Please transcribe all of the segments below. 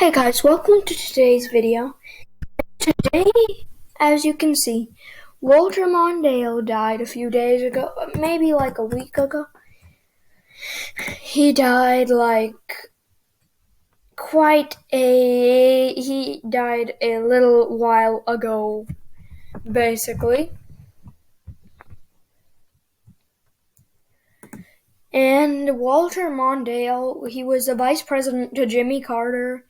Hey guys, welcome to today's video. Today, as you can see, Walter Mondale died a few days ago, maybe like a week ago. He died he died a little while ago, basically. And Walter Mondale, he was the vice president to Jimmy Carter.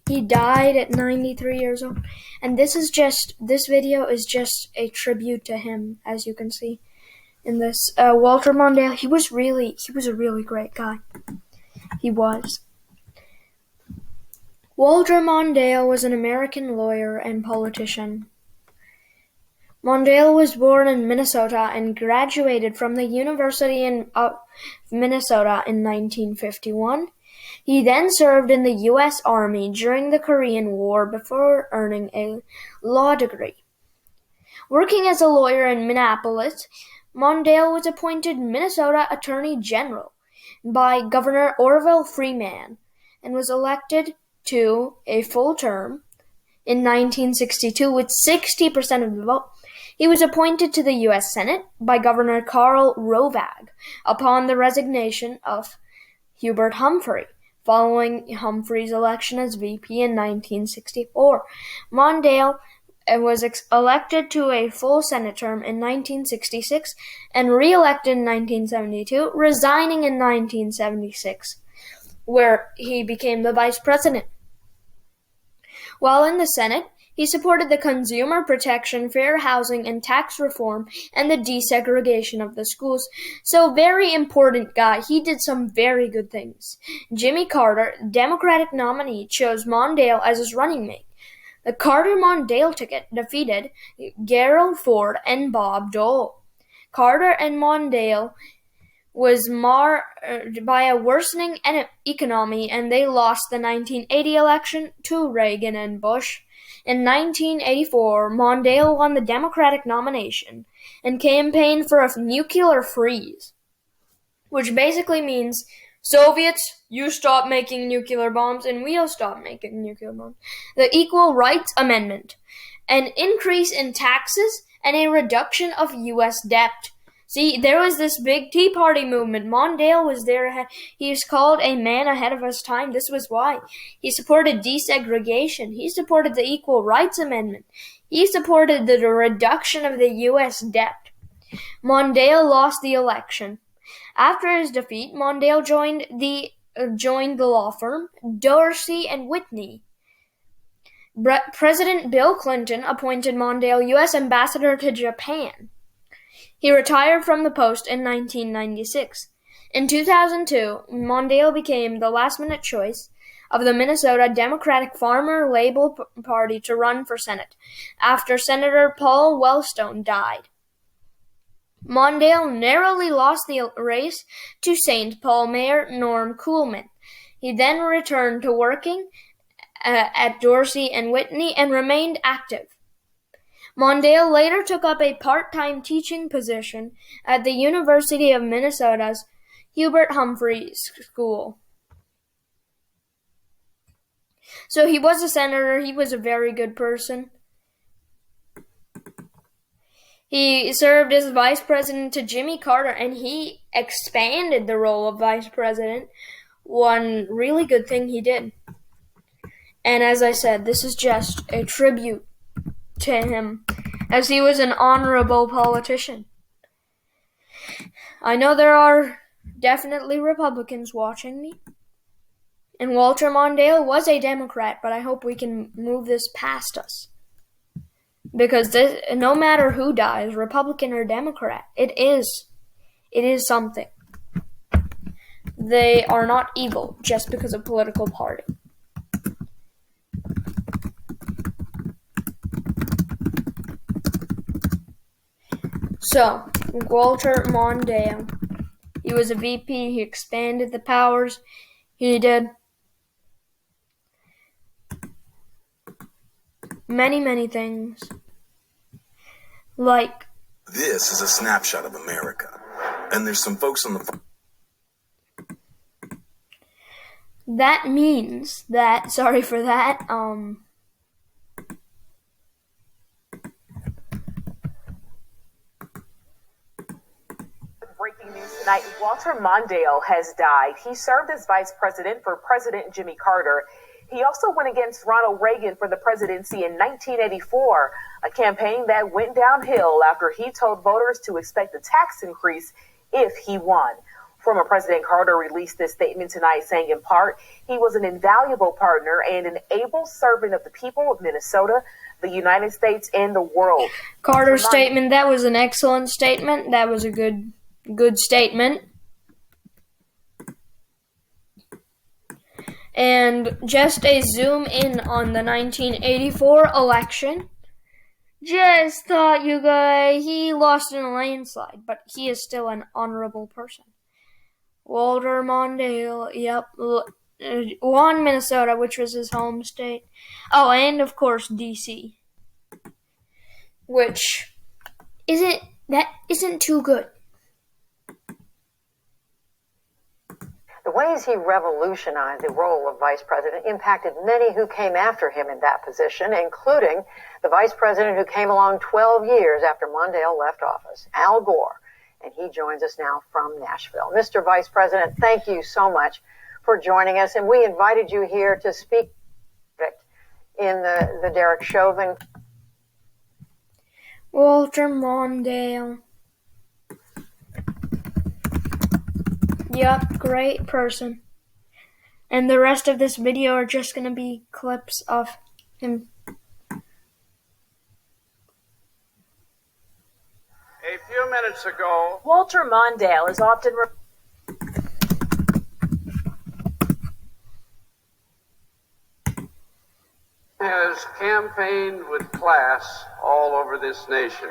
He died at 93 years old. And this video is just a tribute to him, as you can see in this. Walter Mondale, he was a really great guy. He was. Walter Mondale was an American lawyer and politician. Mondale was born in Minnesota and graduated from the University of Minnesota in 1951. He then served in the U.S. Army during the Korean War before earning a law degree. Working as a lawyer in Minneapolis, Mondale was appointed Minnesota Attorney General by Governor Orville Freeman and was elected to a full term in 1962 with 60% of the vote. He was appointed to the U.S. Senate by Governor Karl Rovag upon the resignation of Hubert Humphrey, following Humphrey's election as VP in 1964. Mondale was elected to a full Senate term in 1966 and re-elected in 1972, resigning in 1976, where he became the vice president. While in the Senate, he supported the consumer protection, fair housing, and tax reform, and the desegregation of the schools. So, very important guy. He did some very good things. Jimmy Carter, Democratic nominee, chose Mondale as his running mate. The Carter-Mondale ticket defeated Gerald Ford and Bob Dole. Carter and Mondale was marred by a worsening economy, and they lost the 1980 election to Reagan and Bush. In 1984, Mondale won the Democratic nomination and campaigned for a nuclear freeze, which basically means Soviets, you stop making nuclear bombs and we'll stop making nuclear bombs. The Equal Rights Amendment, an increase in taxes, and a reduction of U.S. debt. See, there was this big Tea Party movement. Mondale was there. He was called a man ahead of his time. This was why. He supported desegregation. He supported the Equal Rights Amendment. He supported the reduction of the U.S. debt. Mondale lost the election. After his defeat, Mondale joined the law firm Dorsey and Whitney. President Bill Clinton appointed Mondale U.S. ambassador to Japan. He retired from the post in 1996. In 2002, Mondale became the last-minute choice of the Minnesota Democratic Farmer Labor Party to run for Senate, after Senator Paul Wellstone died. Mondale narrowly lost the race to St. Paul Mayor Norm Coolman. He then returned to working at Dorsey and Whitney and remained active. Mondale later took up a part-time teaching position at the University of Minnesota's Hubert Humphrey School. So he was a senator. He was a very good person. He served as vice president to Jimmy Carter, and he expanded the role of vice president. One really good thing he did. And as I said, this is just a tribute to him, as he was an honorable politician. I know there are definitely Republicans watching me, and Walter Mondale was a Democrat, but I hope we can move this past us. Because no matter who dies, Republican or Democrat, it is something. They are not evil just because of political party. So, Walter Mondale, he was a VP, he expanded the powers, he did many things. Like, this is a snapshot of America, and there's some folks on the That means that, sorry for that, Breaking news tonight, Walter Mondale has died. He served as vice president for President Jimmy Carter. He also went against Ronald Reagan for the presidency in 1984, a campaign that went downhill after he told voters to expect a tax increase if he won. Former President Carter released this statement tonight saying, in part, he was an invaluable partner and an able servant of the people of Minnesota, the United States, and the world. Carter's statement, that was an excellent statement. That was a good statement. And just a zoom in on the 1984 election. Just thought you guys, he lost in a landslide, but he is still an honorable person. Walter Mondale, yep, won Minnesota, which was his home state. Oh, and of course D.C., which isn't too good. The ways he revolutionized the role of vice president impacted many who came after him in that position, including the vice president who came along 12 years after Mondale left office, Al Gore. And he joins us now from Nashville. Mr. Vice President, thank you so much for joining us. And we invited you here to speak in the Derek Chauvin. Walter Mondale. Yup, great person. And the rest of this video are just going to be clips of him. A few minutes ago, Walter Mondale is often has campaigned with class all over this nation.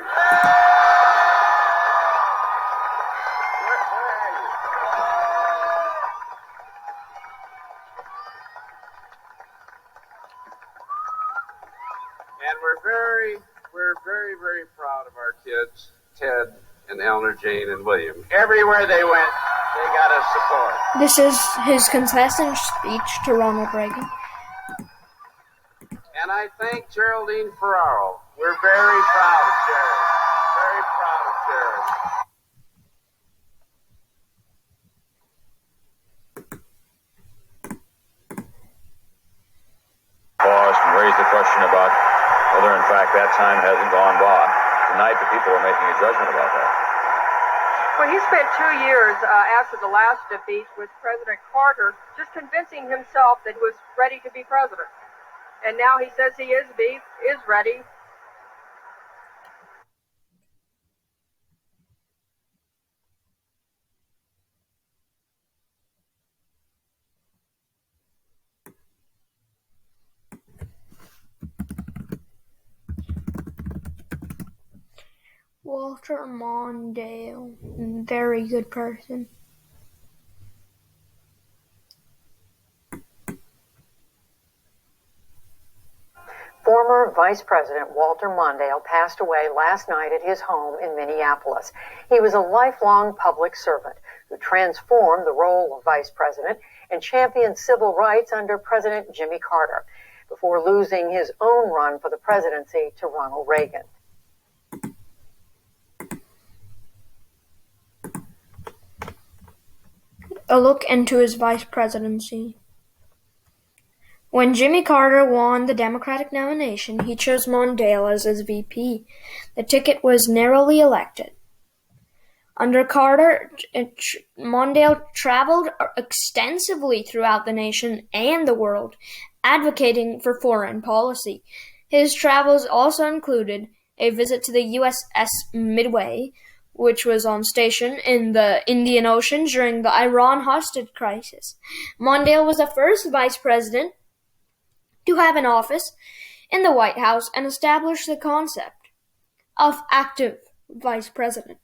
And we're very proud of our kids, Ted and Eleanor Jane and William. Everywhere they went, they got us support. This is his concession speech to Ronald Reagan. And I thank Geraldine Ferraro. We're very proud of Jared. Very proud of Jared. Paused and raised the question about whether, in fact, that time hasn't gone by. Tonight, the people are making a judgment about that. Well, he spent 2 years after the last defeat with President Carter just convincing himself that he was ready to be president. And now he says he is ready. Walter Mondale, very good person. Former Vice President Walter Mondale passed away last night at his home in Minneapolis. He was a lifelong public servant who transformed the role of Vice President and championed civil rights under President Jimmy Carter before losing his own run for the presidency to Ronald Reagan. A look into his vice presidency. When Jimmy Carter won the Democratic nomination, he chose Mondale as his VP. The ticket was narrowly elected. Under Carter, Mondale traveled extensively throughout the nation and the world, advocating for foreign policy. His travels also included a visit to the USS Midway, which was on station in the Indian Ocean during the Iran hostage crisis. Mondale was the first vice president to have an office in the White House and establish the concept of active vice president.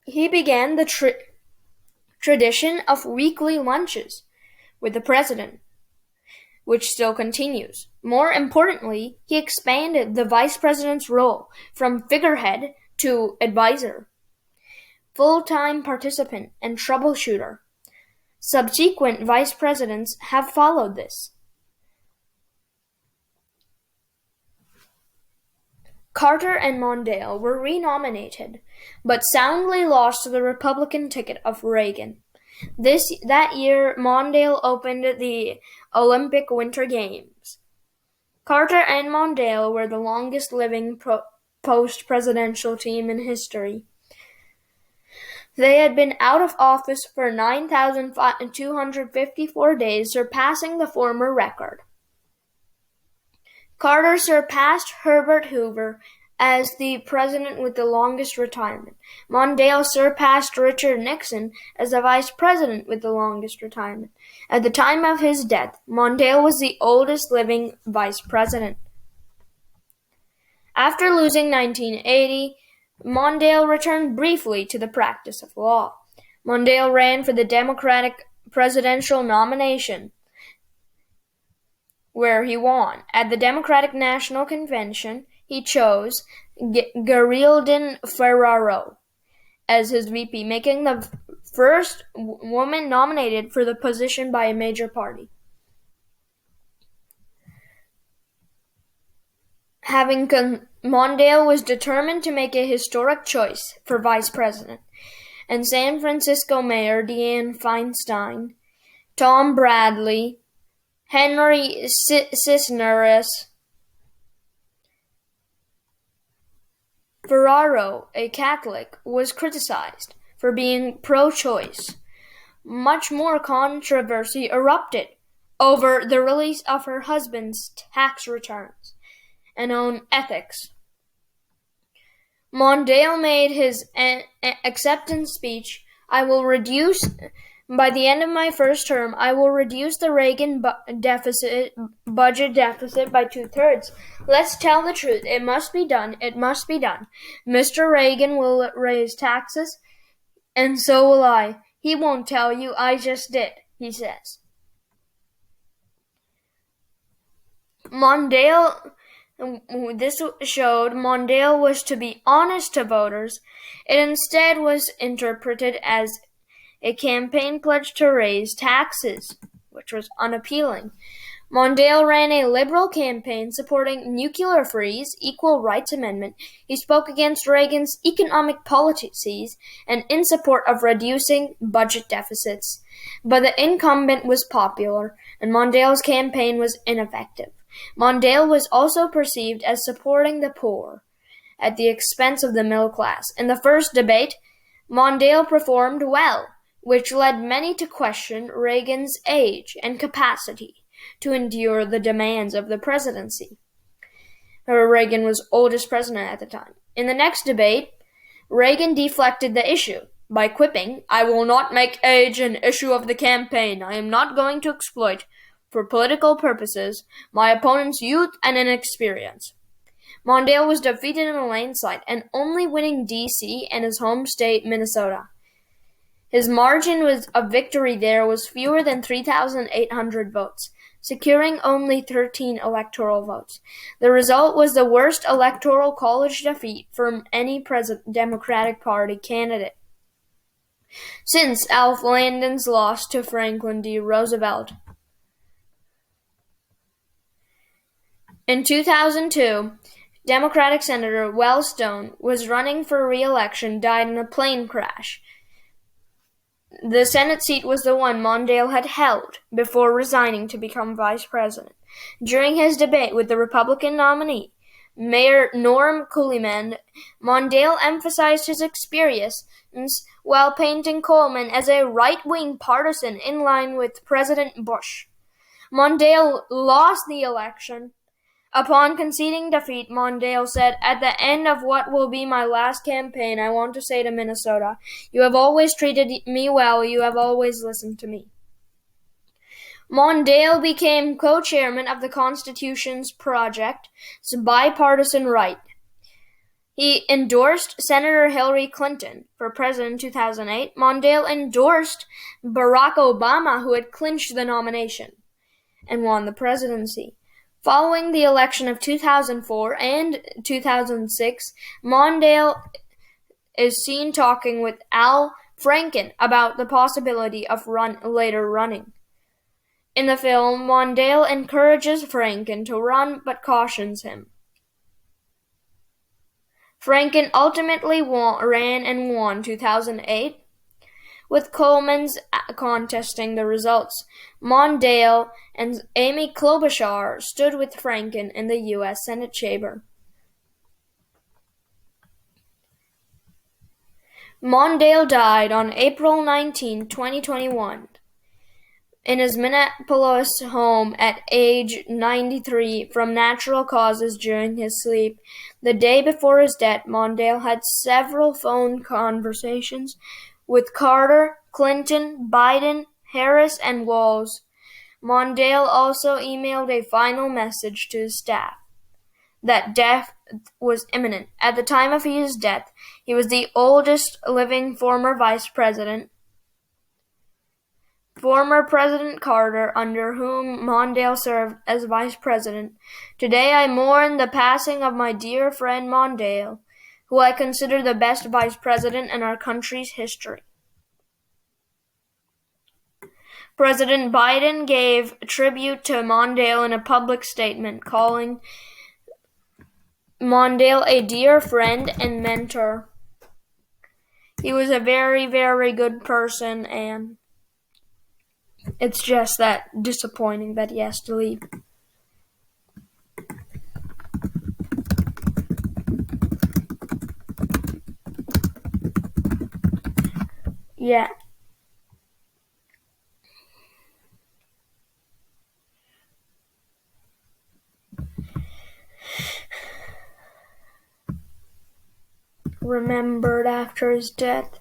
He began the tradition of weekly lunches with the president, which still continues. More importantly, he expanded the vice president's role from figurehead to advisor, full-time participant, and troubleshooter. Subsequent vice presidents have followed this. Carter and Mondale were renominated, but soundly lost to the Republican ticket of Reagan. That year, Mondale opened the Olympic Winter Games. Carter and Mondale were the longest-living post-presidential team in history. They had been out of office for 9,254 days, surpassing the former record. Carter surpassed Herbert Hoover as the president with the longest retirement. Mondale surpassed Richard Nixon as the vice president with the longest retirement. At the time of his death, Mondale was the oldest living vice president. After losing 1980, Mondale returned briefly to the practice of law. Mondale ran for the Democratic presidential nomination, where he won. At the Democratic National Convention, he chose Geraldine Ferraro as his VP, making the first woman nominated for the position by a major party. Mondale was determined to make a historic choice for vice president, and San Francisco Mayor Dianne Feinstein, Tom Bradley, Henry Cisneros, Ferraro, a Catholic, was criticized for being pro-choice. Much more controversy erupted over the release of her husband's tax returns and on ethics. Mondale made his acceptance speech, by the end of my first term, I will reduce the Reagan budget deficit by 2/3. Let's tell the truth. It must be done. It must be done. Mr. Reagan will raise taxes, and so will I. He won't tell you. I just did, he says. This showed Mondale was to be honest to voters. It instead was interpreted as a campaign pledge to raise taxes, which was unappealing. Mondale ran a liberal campaign supporting nuclear freeze, equal rights amendment. He spoke against Reagan's economic policies and in support of reducing budget deficits. But the incumbent was popular, and Mondale's campaign was ineffective. Mondale was also perceived as supporting the poor at the expense of the middle class. In the first debate, Mondale performed well, which led many to question Reagan's age and capacity to endure the demands of the presidency. Reagan was oldest president at the time. In the next debate, Reagan deflected the issue by quipping, "I will not make age an issue of the campaign. I am not going to exploit, for political purposes, my opponent's youth and inexperience." Mondale was defeated in a landslide and only winning D.C. and his home state, Minnesota. His margin of victory there was fewer than 3,800 votes, securing only 13 electoral votes. The result was the worst electoral college defeat from any Democratic Party candidate since Alf Landon's loss to Franklin D. Roosevelt. In 2002, Democratic Senator Wellstone was running for re-election, died in a plane crash. The Senate seat was the one Mondale had held before resigning to become vice president. During his debate with the Republican nominee, Mayor Norm Coleman, Mondale emphasized his experience while painting Coleman as a right-wing partisan in line with President Bush. Mondale lost the election. Upon conceding defeat, Mondale said, "At the end of what will be my last campaign, I want to say to Minnesota, you have always treated me well, you have always listened to me." Mondale became co-chairman of the Constitution's Project's bipartisan right. He endorsed Senator Hillary Clinton for president in 2008. Mondale endorsed Barack Obama, who had clinched the nomination and won the presidency. Following the election of 2004 and 2006, Mondale is seen talking with Al Franken about the possibility of later running. In the film, Mondale encourages Franken to run but cautions him. Franken ultimately ran and won 2008, with Coleman's contesting the results. Mondale and Amy Klobuchar stood with Franken in the U.S. Senate chamber. Mondale died on April 19, 2021, in his Minneapolis home at age 93 from natural causes during his sleep. The day before his death, Mondale had several phone conversations with Carter, Clinton, Biden, Harris, and Walz. Mondale also emailed a final message to his staff that death was imminent. At the time of his death, he was the oldest living former vice president. Former President Carter, under whom Mondale served as vice president. Today I mourn the passing of my dear friend Mondale, who I consider the best vice president in our country's history. President Biden gave tribute to Mondale in a public statement, calling Mondale a dear friend and mentor. He was a very, very good person, and it's just that disappointing that he has to leave. Yeah. Remembered after his death.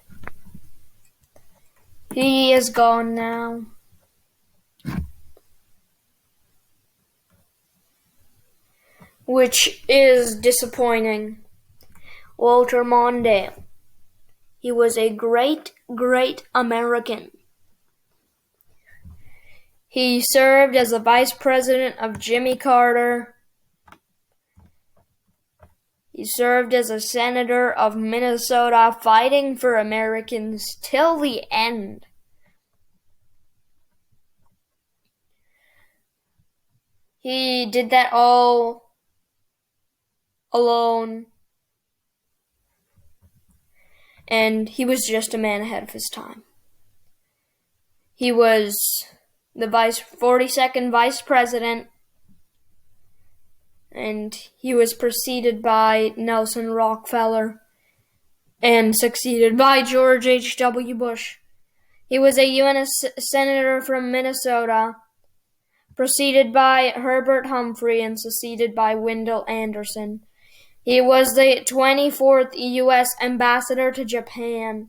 He is gone now. Which is disappointing. Walter Mondale. He was a great, great American. He served as the vice president of Jimmy Carter. He served as a senator of Minnesota, fighting for Americans till the end. He did that all alone. And he was just a man ahead of his time. He was the 42nd vice president, and he was preceded by Nelson Rockefeller and succeeded by George H.W. Bush. He was a U.S. senator from Minnesota, preceded by Herbert Humphrey and succeeded by Wendell Anderson. He was the 24th U.S. ambassador to Japan,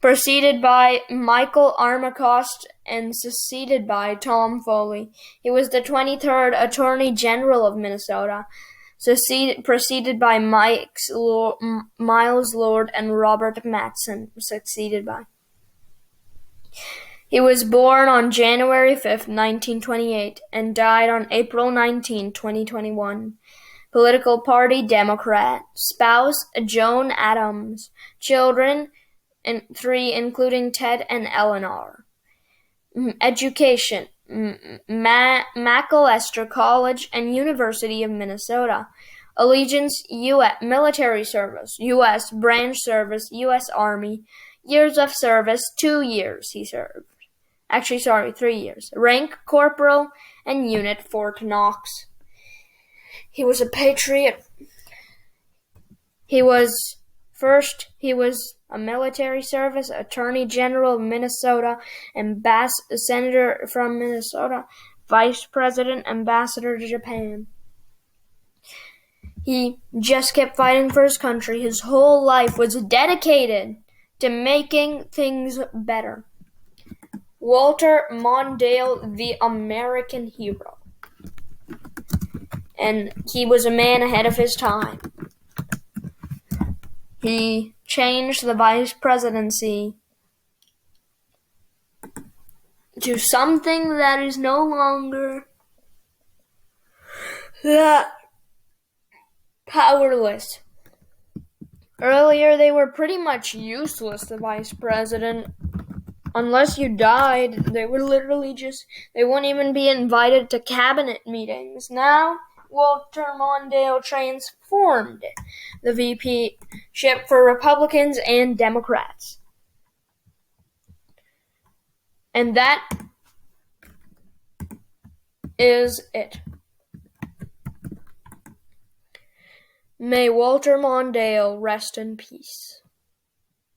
preceded by Michael Armacost and succeeded by Tom Foley. He was the 23rd Attorney General of Minnesota, preceded by Miles Lord and Robert Mattson, succeeded by. He was born on January 5, 1928, and died on April 19, 2021. Political party Democrat. Spouse Joan Adams. Children 3, including Ted and Eleanor. Education Macalester College and University of Minnesota. Allegiance U.S. Military service. U.S. branch service. U.S. Army. Years of service 2 years he served. 3 years. Rank corporal and unit Fort Knox. He was a patriot. He was a military service, Attorney General of Minnesota, Senator from Minnesota, Vice President, Ambassador to Japan. He just kept fighting for his country. His whole life was dedicated to making things better. Walter Mondale, the American hero. And he was a man ahead of his time. He changed the vice presidency to something that is no longer that powerless. Earlier, they were pretty much useless, the vice president. Unless you died, they wouldn't even be invited to cabinet meetings. Now, Walter Mondale transformed the VP-ship for Republicans and Democrats. And that is it. May Walter Mondale rest in peace.